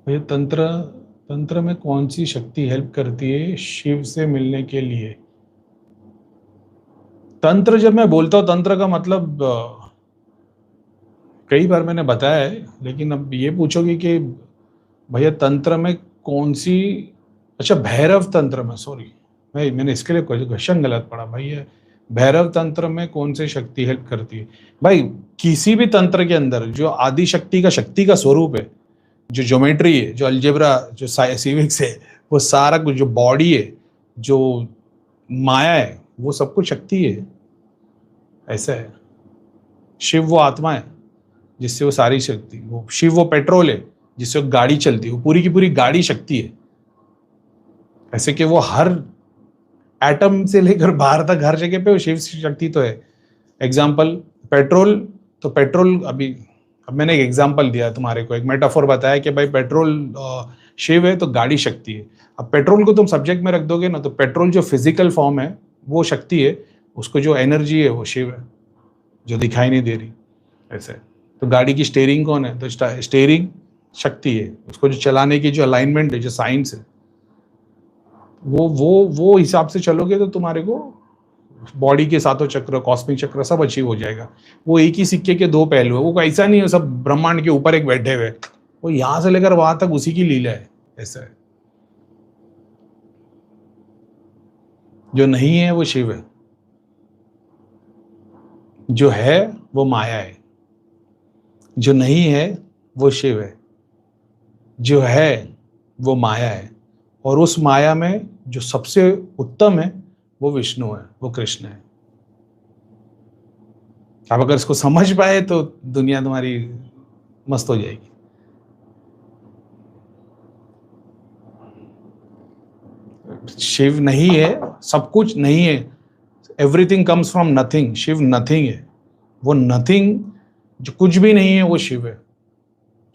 ये तंत्र तंत्र में कौन सी शक्ति हेल्प करती है शिव से मिलने के लिए? तंत्र, जब मैं बोलता हूँ तंत्र का मतलब कई बार मैंने बताया है, लेकिन अब ये पूछोगे कि भैया तंत्र में कौन सी, अच्छा भैरव तंत्र में, सॉरी भाई मैंने इसके लिए क्वेश्चन गलत पढ़ा भाई। ये भैरव तंत्र में कौन सी शक्ति हेल्प करती है? भाई किसी भी तंत्र के अंदर जो आदि शक्ति का स्वरूप है, जो ज्योमेट्री है, जो अलजेब्रा, जो सिविक्स है, वो सारा कुछ, जो बॉडी है, जो माया है, वो सब कुछ शक्ति है। ऐसा है। शिव वो आत्मा है जिससे वो सारी शक्ति, वो शिव वो पेट्रोल है जिससे वो गाड़ी चलती है, वो पूरी की पूरी गाड़ी शक्ति है। ऐसे कि वो हर एटम से लेकर बाहर तक हर जगह पे वो शिव शक्ति तो है। एग्जाम्पल पेट्रोल, तो पेट्रोल अभी, अब मैंने एक एग्जाम्पल दिया तुम्हारे को, एक मेटाफोर बताया कि भाई पेट्रोल शिव है तो गाड़ी शक्ति है। अब पेट्रोल को तुम सब्जेक्ट में रख दोगे ना, तो पेट्रोल जो फिजिकल फॉर्म है वो शक्ति है, उसको जो एनर्जी है वो शिव है, जो दिखाई नहीं दे रही। ऐसे तो गाड़ी की स्टेयरिंग कौन है? तो स्टेयरिंग शक्ति है, उसको जो चलाने की जो अलाइनमेंट है, जो साइंस है, वो हिसाब से चलोगे तो तुम्हारे को बॉडी के सातों चक्र, कॉस्मिक चक्र सब अचीव हो जाएगा। वो एक ही सिक्के के दो पहलू है, वो ऐसा नहीं है सब ब्रह्मांड के ऊपर एक बैठे हुए, वो यहां से लेकर वहां तक उसी की लीला है। ऐसा है। जो नहीं है वो शिव है, जो है वो माया है। जो नहीं है वो शिव है, जो है वो माया है, और उस माया में जो सबसे उत्तम है वो विष्णु है, वो कृष्ण है। आप अगर इसको समझ पाए तो दुनिया तुम्हारी मस्त हो जाएगी। शिव नहीं है, सब कुछ नहीं है, everything comes from nothing. Shiv nothing है, वो नथिंग, जो कुछ भी नहीं है वो शिव है।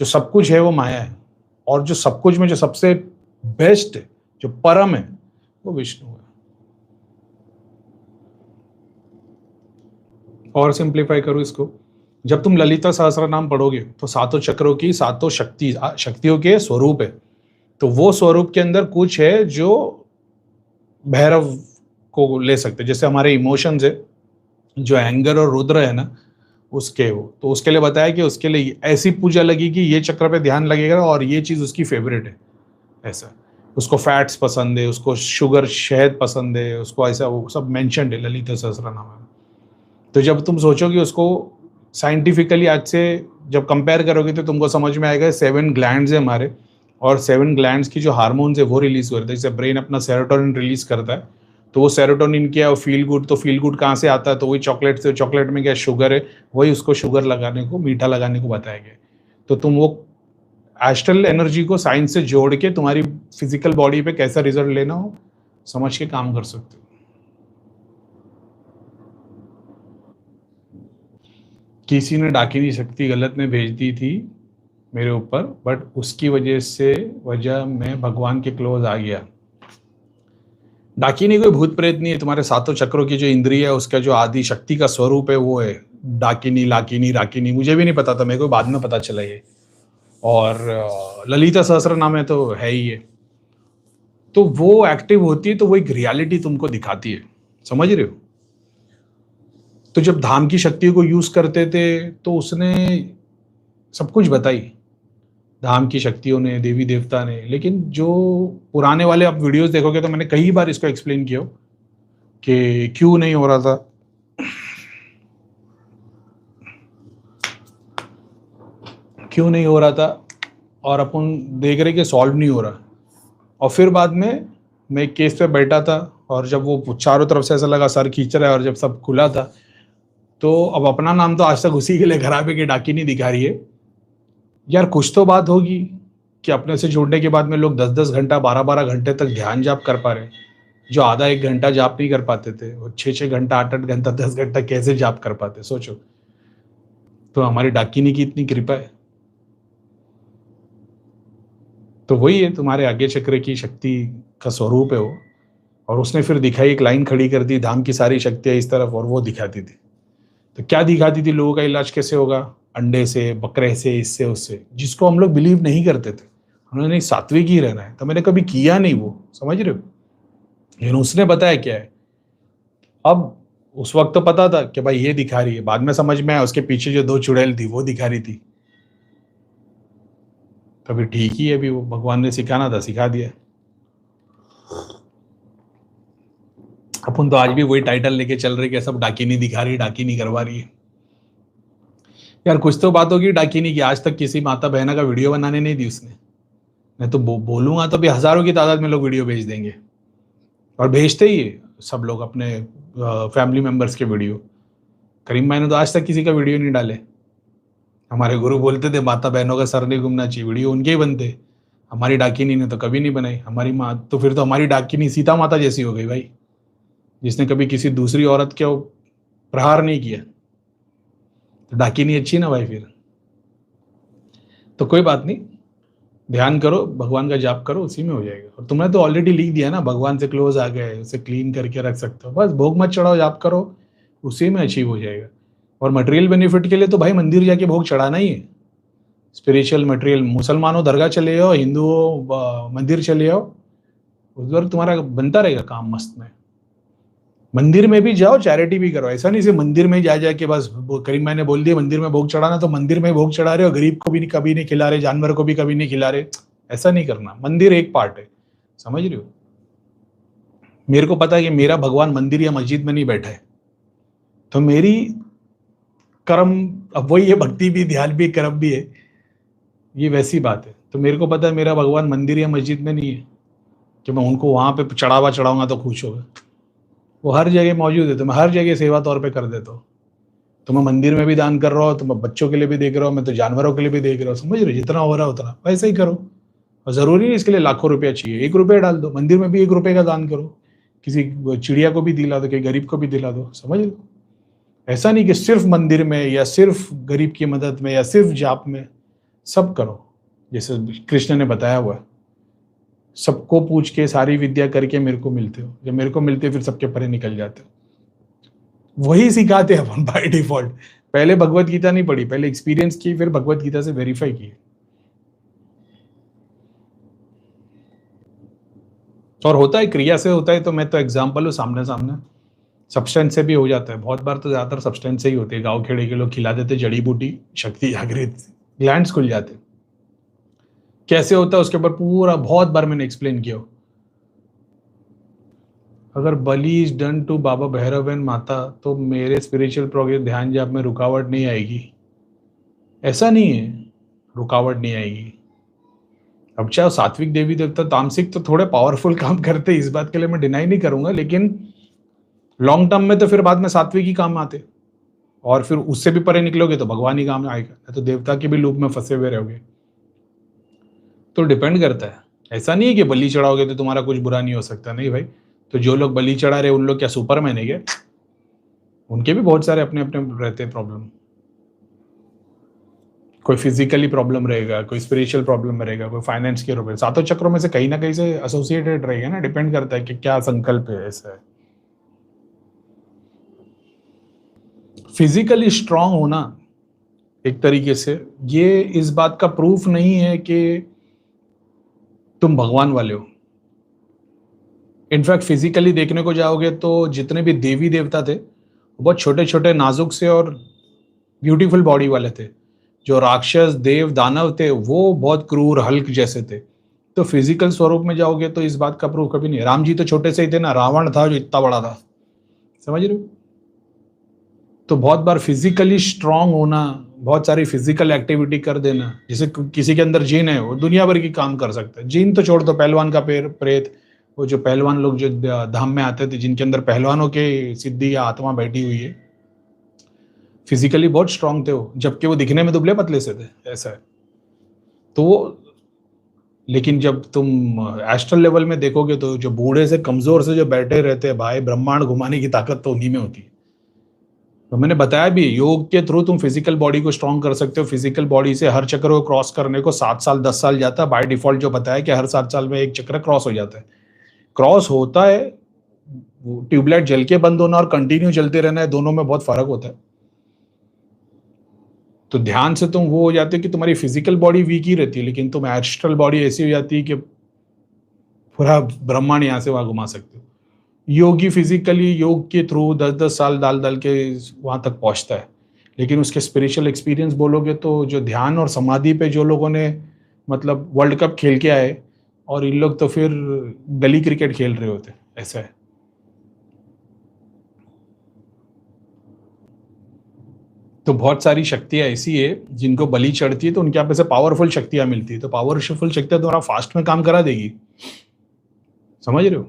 जो सब कुछ है वो माया है, और जो सब कुछ में जो सबसे बेस्ट है, जो परम है, वो विष्णु है। और सिंप्लीफाई करो इसको, जब तुम ललिता सहस्त्र नाम पढ़ोगे तो सातों चक्रों की सातों शक्तियों के स्वरूप है। तो वो स्वरूप के अंदर कुछ है जो भैरव को ले सकते, जैसे हमारे इमोशंस है, जो एंगर और रुद्र है ना, उसके वो, तो उसके लिए बताया कि उसके लिए ऐसी पूजा लगेगी, ये चक्र पे ध्यान लगेगा और ये चीज उसकी फेवरेट है। ऐसा उसको फैट्स पसंद है, उसको शुगर शहद पसंद है, उसको ऐसा वो सब मेंशन्ड है ललिता सहस्त्रनाम में। तो जब तुम सोचोगे उसको साइंटिफिकली आज से जब कंपेयर करोगे तो तुमको समझ में आएगा 7 ग्लैंड्स है हमारे, और 7 ग्लैंड्स की जो हार्मोन्स है वो रिलीज करते हैं। जैसे ब्रेन अपना सेरोटोनिन रिलीज करता है, तो वो सेरोटोनिन क्या है? Feel good. तो फील गुड कहाँ से आता है? तो वही चॉकलेट से। चॉकलेट में क्या शुगर है, वही उसको शुगर लगाने को, मीठा लगाने को बताया गया। तो तुम वो एस्ट्रल एनर्जी को साइंस से जोड़ के तुम्हारी फिजिकल बॉडी पे कैसा रिजल्ट लेना हो समझ के काम कर सकते हो। किसी ने डाकिनी शक्ति गलत में भेज दी थी मेरे ऊपर, बट उसकी वजह मैं भगवान के क्लोज आ गया। डाकिनी कोई भूत प्रेत नहीं है, तुम्हारे सातों चक्रों की जो इंद्रिय है उसका जो आदि शक्ति का स्वरूप है वो है डाकिनी, लाकिनी, राकिनी। मुझे भी नहीं पता था, मेरे को बाद में पता चला ये। और ललिता सहस्त्र नाम है तो है ही है। तो वो एक्टिव होती है तो वो एक रियलिटी तुमको दिखाती है, समझ रहे हो? तो जब धाम की शक्ति को यूज करते थे तो उसने सब कुछ बताई, धाम की शक्तियों ने, देवी देवता ने। लेकिन जो पुराने वाले आप वीडियोस देखोगे तो मैंने कई बार इसको एक्सप्लेन किया कि क्यों नहीं हो रहा था, क्यों नहीं हो रहा था, और अपन देख रहे कि सॉल्व नहीं हो रहा। और फिर बाद में मैं एक केस पे बैठा था, और जब वो चारों तरफ से ऐसा लगा सर खींच रहा है, और जब सब खुला था तो अब अपना नाम तो आज तक उसी के लिए खराब है कि डाकिनी दिखा रही है। यार कुछ तो बात होगी कि अपने से जुड़ने के बाद में लोग 10-10 घंटा, 12-12 घंटे तक ध्यान जाप कर पा रहे हैं, जो आधा 1 घंटा जाप नहीं कर पाते थे, और 6-6 घंटा, 8-8 घंटा, 10 घंटा कैसे जाप कर पाते, सोचो। तो हमारी डाकिनी की इतनी कृपा है। तो वही है, तुम्हारे आगे चक्र की शक्ति का स्वरूप है वो। और उसने फिर दिखाई, एक लाइन खड़ी कर दी, धाम की सारी शक्तियां इस तरफ, और वो दिखाती थी। तो क्या दिखाती थी? लोगों का इलाज कैसे होगा? अंडे से, बकरे से, इससे उससे, जिसको हम लोग बिलीव नहीं करते थे। उन्होंने नहीं सात्विक ही रहना है, तो मैंने कभी किया नहीं वो, समझ रहे हो। लेकिन उसने बताया क्या है। अब उस वक्त तो पता था कि भाई ये दिखा रही है, बाद में समझ में आया उसके पीछे जो 2 चुड़ैल थी वो दिखा रही थी। कभी ठीक ही है, अभी वो भगवान ने सिखाना था सिखा दिया। अपन तो आज भी वही टाइटल लेके चल रहे कि सब डाकिनी दिखा रही, डाकिनी करवा रही है। यार कुछ तो बात होगी डाकिनी की, आज तक किसी माता बहना का वीडियो बनाने नहीं दी उसने। मैं तो बोलूंगा तो भी हजारों की तादाद में लोग वीडियो भेज देंगे, और भेजते ही है सब लोग अपने फैमिली मेंबर्स के वीडियो। करीम भाई ने तो आज तक किसी का वीडियो नहीं डाले। हमारे गुरु बोलते थे माता बहनों का सर नहीं घूमना चाहिए, वीडियो उनके ही बनते। हमारी डाकिनी ने तो कभी नहीं बनाई। हमारी माँ तो फिर तो हमारी डाकिनी सीता माता जैसी हो गई भाई, जिसने कभी किसी दूसरी औरत के प्रहार नहीं किया। तो डाकिनी अच्छी ना भाई फिर। तो कोई बात नहीं, ध्यान करो, भगवान का जाप करो, उसी में हो जाएगा। और तुमने तो ऑलरेडी लिख दिया ना, भगवान से क्लोज आ गए, उसे क्लीन करके रख सकते हो, बस भोग मत चढ़ाओ, जाप करो, उसी में अचीव हो जाएगा। और मटेरियल बेनिफिट के लिए तो भाई मंदिर जाके भोग चढ़ाना ही है। स्पिरिचुअल मटेरियल, मुसलमानों दरगाह चले जाओ, हिंदुओं मंदिर चले जाओ, उस वक्त तुम्हारा बनता रहेगा काम मस्त में। मंदिर में भी जाओ, चैरिटी भी करो। ऐसा नहीं सिर्फ मंदिर में जा जाके बस करीम मैंने बोल दिया मंदिर में भोग चढ़ाना, तो मंदिर में भोग चढ़ा रहे हो, गरीब को भी कभी नहीं खिला रहे, जानवर को भी कभी नहीं खिला रहे। ऐसा नहीं करना, मंदिर एक पार्ट है, समझ रहे हो। मेरे को पता है कि मेरा भगवान मंदिर या मस्जिद में नहीं बैठा है, तो मेरी कर्म, अब वही है, भक्ति भी ध्यान भी कर्म भी है, ये वैसी बात है। तो मेरे को पता है मेरा भगवान मंदिर या मस्जिद में नहीं है कि मैं उनको वहां पे चढ़ावा चढ़ाऊंगा तो खुश होगा। वो हर जगह मौजूद है, तो मैं हर जगह सेवा तौर पे कर देता हूँ। तो मैं मंदिर में भी दान कर रहा हूँ, तो मैं बच्चों के लिए भी देख रहा हूँ, मैं तो जानवरों के लिए भी देख रहा हूँ, समझ रहे हो। जितना हो रहा है उतना वैसे ही करो। और जरूरी नहीं इसके लिए लाखों रुपया चाहिए, 1 रुपया डाल दो, मंदिर में भी 1 रुपये का दान करो, किसी चिड़िया को भी दिला दो, किसी गरीब को भी दिला दो, समझ लो। ऐसा नहीं कि सिर्फ मंदिर में या सिर्फ गरीब की मदद में या सिर्फ जाप में, सब करो जैसे कृष्ण ने बताया हुआ है। सबको पूछ के सारी विद्या करके मेरे को मिलते हो, जब मेरे को मिलते हो फिर सबके परे निकल जाते हो। वही सिखाते हैं अपन बाय डिफॉल्ट। पहले भगवत गीता नहीं पढ़ी, पहले एक्सपीरियंस की, फिर भगवत गीता से वेरीफाई की। और होता है क्रिया से होता है, तो मैं तो एग्जाम्पल हूँ सामने सामने। सब्सटेंस से भी हो जाता है, बहुत बार तो ज्यादातर सब्सटेंस से ही होती है। गाँव खेड़े के लोग खिला देते जड़ी बूटी, शक्ति जागृत, ग्लैंड्स खुल जाते। कैसे होता है उसके ऊपर पूरा बहुत बार मैंने एक्सप्लेन किया। अगर bali is done to Baba Bhairav and Mata, तो मेरे स्पिरिचुअल प्रोग्रेस ध्यान जाप में रुकावट नहीं आएगी। ऐसा नहीं है रुकावट नहीं आएगी। अब चाहे सात्विक देवी देवता, तामसिक तो थोड़े पावरफुल काम करते, इस बात के लिए मैं डिनाई नहीं करूंगा, लेकिन लॉन्ग टर्म में तो फिर बाद में सात्विक ही काम आते, और फिर उससे भी परे निकलोगे तो भगवान ही काम आएगा, तो देवता के भी लूप में फंसे हुए रहोगे। तो डिपेंड करता है, ऐसा नहीं है कि बलि चढ़ाओगे तो तुम्हारा कुछ बुरा नहीं हो सकता, नहीं भाई। तो जो लोग बलि चढ़ा रहे उन लोग क्या सुपरमैन है क्या? उनके भी बहुत सारे अपने अपने रहते हैं प्रॉब्लम। कोई फिजिकली प्रॉब्लम रहेगा, कोई स्पिरिचुअल प्रॉब्लम में रहेगा, कोई फाइनेंस के रूप में, सातों चक्रों में से कहीं ना कहीं से एसोसिएटेड रहेगा ना। डिपेंड करता है कि क्या संकल्प है। ऐसा है, फिजिकली स्ट्रांग होना एक तरीके से ये इस बात का प्रूफ नहीं है कि तुम भगवान वाले हो। इनफैक्ट फिजिकली देखने को जाओगे तो जितने भी देवी देवता थे वो बहुत छोटे छोटे नाजुक से और ब्यूटीफुल बॉडी वाले थे। जो राक्षस देव दानव थे वो बहुत क्रूर हल्क जैसे थे। तो फिजिकल स्वरूप में जाओगे तो इस बात का प्रूफ कभी नहीं। राम जी तो छोटे से ही थे ना, रावण था जो इतना बड़ा था, समझ रहे हो। तो बहुत बार फिजिकली स्ट्रांग होना, बहुत सारी फिजिकल एक्टिविटी कर देना, जैसे किसी के अंदर जीन है वो दुनिया भर की काम कर सकता है। जीन तो छोड़ दो, पहलवान का प्रेत, वो जो पहलवान लोग जो धाम में आते थे जिनके अंदर पहलवानों के सिद्धि या आत्मा बैठी हुई है, फिजिकली बहुत स्ट्रांग थे वो, जबकि वो दिखने में दुबले पतले से थे, ऐसा है। तो लेकिन जब तुम एस्ट्रल लेवल में देखोगे तो जो बूढ़े से कमजोर से जो बैठे रहते हैं भाई, ब्रह्मांड घुमाने की ताकत तो उन्हीं में होती है। तो मैंने बताया भी, योग के थ्रू तुम फिजिकल बॉडी को स्ट्रांग कर सकते हो। फिजिकल बॉडी से हर चक्र को क्रॉस करने को 7 साल 10 साल जाता है बाय डिफॉल्ट। जो बताया कि हर 7 साल में एक चक्र क्रॉस हो जाता है। क्रॉस होता है, ट्यूबलाइट जल के बंद होना और कंटिन्यू चलते रहना है, दोनों में बहुत फर्क होता है। तो ध्यान से तुम वो हो जाते हो कि तुम्हारी फिजिकल बॉडी वीक ही रहती है, लेकिन तुम एस्ट्रल बॉडी ऐसी हो जाती है कि पूरा ब्रह्मांड यहाँ से वहां घुमा सकते हो। योगी फिजिकली योग के थ्रू 10-10 साल डाल डाल के वहां तक पहुंचता है, लेकिन उसके स्पिरिचुअल एक्सपीरियंस बोलोगे तो जो ध्यान और समाधि पे जो लोगों ने मतलब वर्ल्ड कप खेल के आए, और इन लोग तो फिर गली क्रिकेट खेल रहे होते, ऐसा है। तो बहुत सारी शक्तियां ऐसी है जिनको बलि चढ़ती है तो उनके यहाँ पे से पावरफुल शक्तियां मिलती है, तो पावरफुल शक्तियां तुम्हारा फास्ट में काम करा देगी, समझ रहे हो।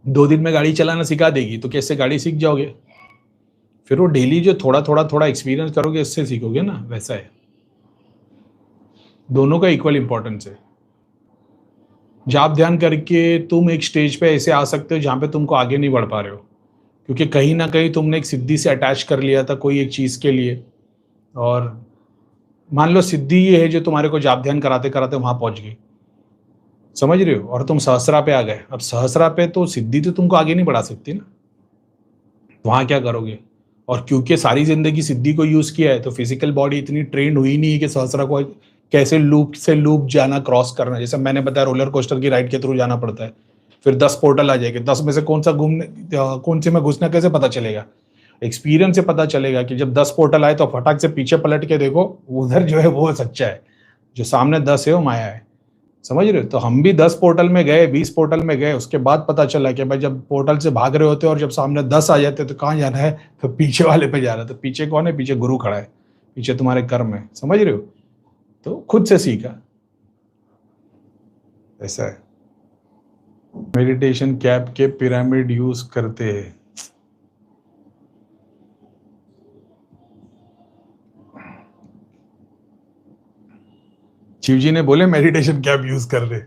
2 दिन में गाड़ी चलाना सिखा देगी, तो कैसे गाड़ी सीख जाओगे, फिर वो डेली जो थोड़ा थोड़ा थोड़ा एक्सपीरियंस करोगे इससे सीखोगे ना, वैसा है। दोनों का इक्वल इंपॉर्टेंस है। जाप ध्यान करके तुम एक स्टेज पे ऐसे आ सकते हो जहां पे तुमको आगे नहीं बढ़ पा रहे हो, क्योंकि कहीं ना कहीं तुमने एक सिद्धि से अटैच कर लिया था कोई एक चीज के लिए, और मान लो सिद्धि ये है जो तुम्हारे को जाप ध्यान कराते कराते वहां पहुंच गई, समझ रहे हो, और तुम सहस्रा पे आ गए। अब सहस्रा पे तो सिद्धि तो तुमको आगे नहीं बढ़ा सकती ना, वहां क्या करोगे। और क्योंकि सारी जिंदगी सिद्धि को यूज किया है, तो फिजिकल बॉडी इतनी ट्रेंड हुई नहीं है कि सहस्रा को कैसे लूप से लूप जाना, क्रॉस करना। जैसे मैंने बताया रोलर कोस्टर की राइड के थ्रू जाना पड़ता है, फिर 10 पोर्टल आ जाएंगे, 10 में से कौन से में घुसना कैसे पता चलेगा। एक्सपीरियंस से पता चलेगा कि जब 10 पोर्टल आए तो फटाक से पीछे पलट के देखो, उधर जो है वो सच्चा है, जो सामने 10 है वो माया है, समझ रहे हो। तो हम भी 10 पोर्टल में गए, 20 पोर्टल में गए, उसके बाद पता चला कि भाई जब पोर्टल से भाग रहे होते और जब सामने 10 आ जाते तो कहाँ जाना है, तो पीछे वाले पे जाना है। तो पीछे कौन है, पीछे गुरु खड़ा है, पीछे तुम्हारे कर्म है, समझ रहे हो। तो खुद से सीखा, ऐसा है। मेडिटेशन कैप के पिरामिड यूज करते हैं। शिव जी ने बोले मेडिटेशन कैप यूज कर रहे।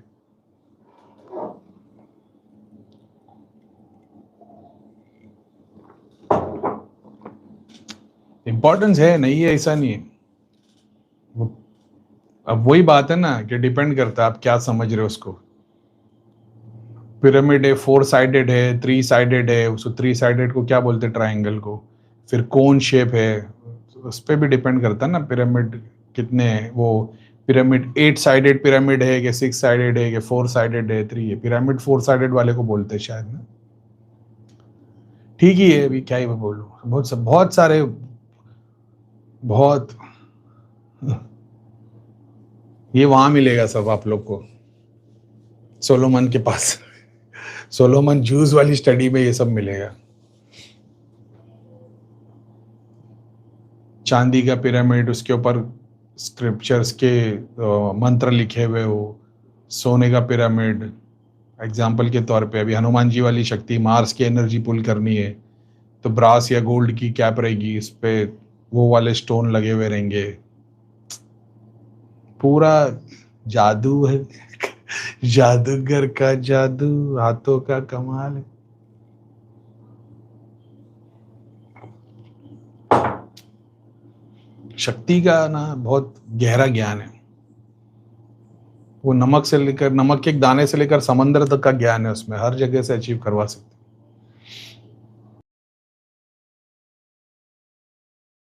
इंपॉर्टेंस है, नहीं है ऐसा नहीं है। अब वही बात है ना कि डिपेंड करता है आप क्या समझ रहे हो उसको। पिरामिड है, 4 साइडेड है, 3 साइडेड है, उसको 3 साइडेड को क्या बोलते हैं, ट्राइंगल को। फिर कौन शेप है, उस पर भी डिपेंड करता है ना पिरामिड कितने है। वो पिरामिड 8 साइडेड पिरामिड है कि 6 साइडेड है कि 4 साइडेड है, 3 है। पिरामिड 4 साइडेड वाले को बोलते हैं शायद ना, ठीक ही है। अभी क्या ही मैं बोलूं, बहुत सारे बहुत ये वहां मिलेगा सब आप लोग को, सोलोमन के पास। सोलोमन जूस वाली स्टडी में ये सब मिलेगा। चांदी का पिरामिड, उसके ऊपर स्क्रिप्चर्स के मंत्र लिखे हुए हो। सोने का पिरामिड, एग्जाम्पल के तौर पे अभी हनुमान जी वाली शक्ति, मार्स की एनर्जी पुल करनी है तो ब्रास या गोल्ड की कैप रहेगी, इस पे वो वाले स्टोन लगे हुए रहेंगे। पूरा जादू है। जादूगर का जादू, हाथों का कमाल है। शक्ति का ना बहुत गहरा ज्ञान है। वो नमक से लेकर, नमक के एक दाने से लेकर समंदर तक का ज्ञान है, उसमें हर जगह से अचीव करवा सकते।